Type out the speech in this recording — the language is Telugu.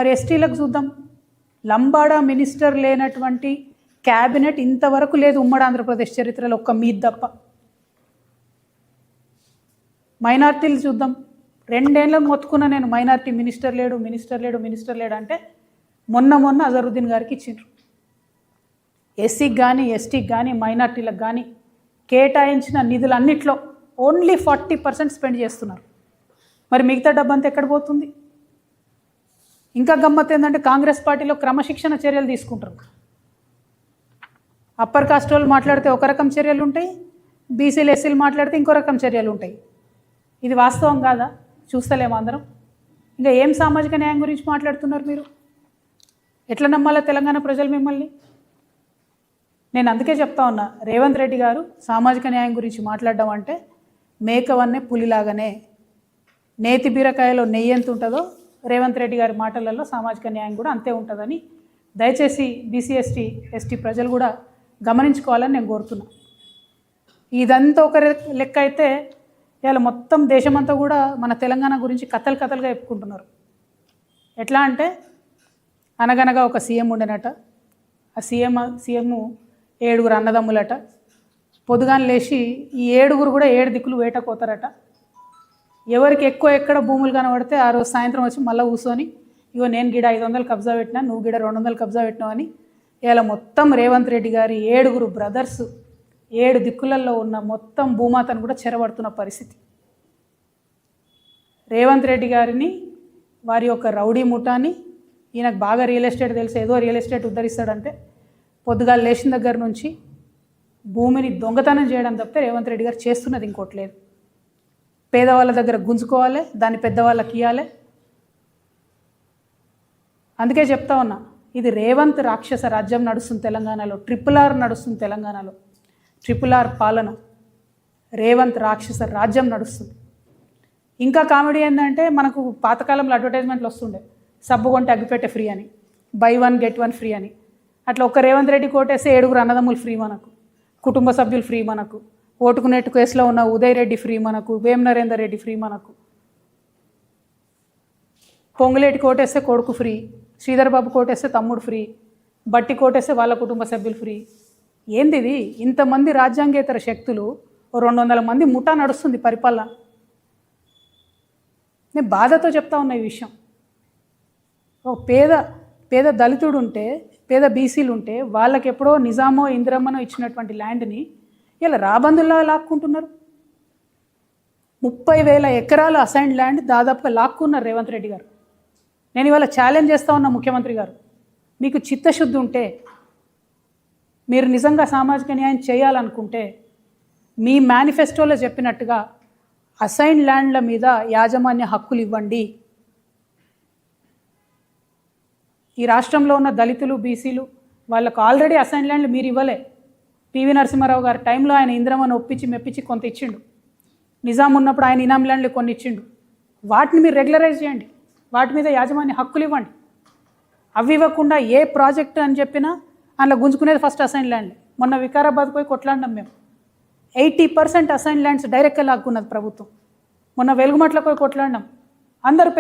మరి ఎస్టీలకు చూద్దాం. లంబాడా మినిస్టర్ లేనటువంటి క్యాబినెట్ ఇంతవరకు లేదు ఉమ్మడి ఆంధ్రప్రదేశ్ చరిత్రలో, ఒక్క మీద్ తప్ప. మైనార్టీలు చూద్దాం. 2 ఏళ్ళకు మొత్తుకున్నా నేను, మైనార్టీ మినిస్టర్ లేడు అంటే మొన్న అజరుద్దీన్ గారికి ఇచ్చిండ్రు. ఎస్సీకి కానీ ఎస్టీకి కానీ మైనార్టీలకు కానీ కేటాయించిన నిధులన్నిట్లో ఓన్లీ 40% స్పెండ్ చేస్తున్నారు. మరి మిగతా డబ్బంతా ఎక్కడ పోతుంది? ఇంకా గమ్మత్ ఏంటంటే కాంగ్రెస్ పార్టీలో క్రమశిక్షణ చర్యలు తీసుకుంటారు. అప్పర్ కాస్ట్ వాళ్ళు మాట్లాడితే ఒక రకం చర్యలు ఉంటాయి, బీసీలు ఎస్సీలు మాట్లాడితే ఇంకో రకం చర్యలు ఉంటాయి. ఇది వాస్తవం కాదా? చూస్తలేము అందరం. ఇంకా ఏం సామాజిక న్యాయం గురించి మాట్లాడుతున్నారు మీరు? ఎట్లా నమ్మాలా తెలంగాణ ప్రజలు మిమ్మల్ని? నేను అందుకే చెప్తా ఉన్నా, రేవంత్ రెడ్డి గారు సామాజిక న్యాయం గురించి మాట్లాడడం అంటే మేకవన్నే పులిలాగానే. నేతి బీరకాయలో నెయ్యి ఎంత ఉంటుందో రేవంత్ రెడ్డి గారి మాటలలో సామాజిక న్యాయం కూడా అంతే ఉంటుందని దయచేసి బీసీ ఎస్టీ ప్రజలు కూడా గమనించుకోవాలని నేను కోరుతున్నా. ఇదంతా ఒక లెక్క అయితే ఇవాళ మొత్తం దేశమంతా కూడా మన తెలంగాణ గురించి కథలుగా చెప్పుకుంటున్నారు. ఎట్లా అంటే అనగనగా ఒక సీఎం ఉండేనట. ఆ సీఎం 7 అన్నదమ్ములట. పొద్దుగాని లేచి ఈ 7 కూడా 7 దిక్కులు వేటకోతారట. ఎవరికి ఎక్కువ ఎక్కడ భూములు కనబడితే ఆ రోజు సాయంత్రం వచ్చి మళ్ళీ కూర్చొని, ఇగో నేను గిడ 500 కబ్జా పెట్టినా, నువ్వు గిడ 200 కబ్జా పెట్టినావు అని ఇలా మొత్తం రేవంత్ రెడ్డి గారి 7 బ్రదర్స్ 7 దిక్కులలో ఉన్న మొత్తం భూమాతను కూడా చెరబడుతున్న పరిస్థితి. రేవంత్ రెడ్డి గారిని వారి యొక్క రౌడీ ముఠాని, ఈయనకు బాగా రియల్ ఎస్టేట్ తెలుసు, ఏదో రియల్ ఎస్టేట్ ఉద్ధరిస్తాడంటే పొద్దుగాలు లేచిన దగ్గర నుంచి భూమిని దొంగతనం చేయడం తప్పితే రేవంత్ రెడ్డి గారు చేస్తున్నది ఇంకోటి లేదు. పేదవాళ్ళ దగ్గర గుంజుకోవాలి, దాన్ని పెద్దవాళ్ళకి ఇవ్వాలి. అందుకే చెప్తా ఉన్నా, ఇది రేవంత్ రాక్షస రాజ్యం నడుస్తుంది తెలంగాణలో. RRR నడుస్తుంది తెలంగాణలో. RRR పాలన, రేవంత్ రాక్షస రాజ్యం నడుస్తుంది. ఇంకా కామెడీ ఏంటంటే, మనకు పాతకాలంలో అడ్వర్టైజ్మెంట్లు వస్తుండే, సబ్బు కొంటే అగ్గిపెట్టె ఫ్రీ అని, buy 1 get 1 ఫ్రీ అని. అట్లా ఒక రేవంత్ రెడ్డి కోటేస్తే 7 అన్నదమ్ములు ఫ్రీ మనకు, కుటుంబ సభ్యులు ఫ్రీ మనకు, ఓటుకు నెట్టు కేసులో ఉన్న ఉదయ్ రెడ్డి ఫ్రీ మనకు, వేం నరేందర్ రెడ్డి ఫ్రీ మనకు, పొంగులేటి కోటేస్తే కొడుకు ఫ్రీ, శ్రీధర్ బాబు కోటేస్తే తమ్ముడు ఫ్రీ, బట్టి కోటేస్తే వాళ్ళ కుటుంబ సభ్యులు ఫ్రీ. ఏంది ఇది? ఇంతమంది రాజ్యాంగేతర శక్తులు, 200 మంది ముఠా నడుస్తుంది పరిపాలన. నేను బాధతో చెప్తా ఉన్నా ఈ విషయం. ఓ పేద దళితుడు ఉంటే, పేద బీసీలు ఉంటే, వాళ్ళకి ఎప్పుడో నిజామో ఇందిరమ్మనో ఇచ్చినటువంటి ల్యాండ్ని ఇలా రాబందుల్లా లాక్కుంటున్నారు. 30,000 ఎకరాలు అసైన్డ్ ల్యాండ్ దాదాపుగా లాక్కున్నారు రేవంత్ రెడ్డి గారు. నేను ఇవాళ ఛాలెంజ్ చేస్తూ ఉన్నా ముఖ్యమంత్రి గారు, మీకు చిత్తశుద్ధి ఉంటే, మీరు నిజంగా సామాజిక న్యాయం చేయాలనుకుంటే, మీ మేనిఫెస్టోలో చెప్పినట్టుగా అసైన్డ్ ల్యాండ్ల మీద యాజమాన్య హక్కులు ఇవ్వండి. ఈ రాష్ట్రంలో ఉన్న దళితులు బీసీలు వాళ్ళకు ఆల్రెడీ అసైన్ ల్యాండ్లు మీరు ఇవ్వలే. పివి నరసింహారావు గారి టైంలో ఆయన ఇందిరమ్మను ఒప్పించి మెప్పించి కొంత ఇచ్చిండు. నిజాం ఉన్నప్పుడు ఆయన ఇనాం ల్యాండ్లు కొన్ని ఇచ్చిండు. వాటిని మీరు రెగ్యులరైజ్ చేయండి, వాటి మీద యాజమాన్య హక్కులు ఇవ్వండి. అవి ఇవ్వకుండా ఏ ప్రాజెక్ట్ అని చెప్పినా అందులో గుంజుకునేది ఫస్ట్ అసైన్ ల్యాండ్. మొన్న వికారాబాద్ పోయి కొట్లాడినాం మేము. 80% అసైన్ ల్యాండ్స్ డైరెక్ట్గా లాక్కున్నది ప్రభుత్వం. మొన్న వెలుగుమట్ల పోయి కొట్లాడినాం. అందరూ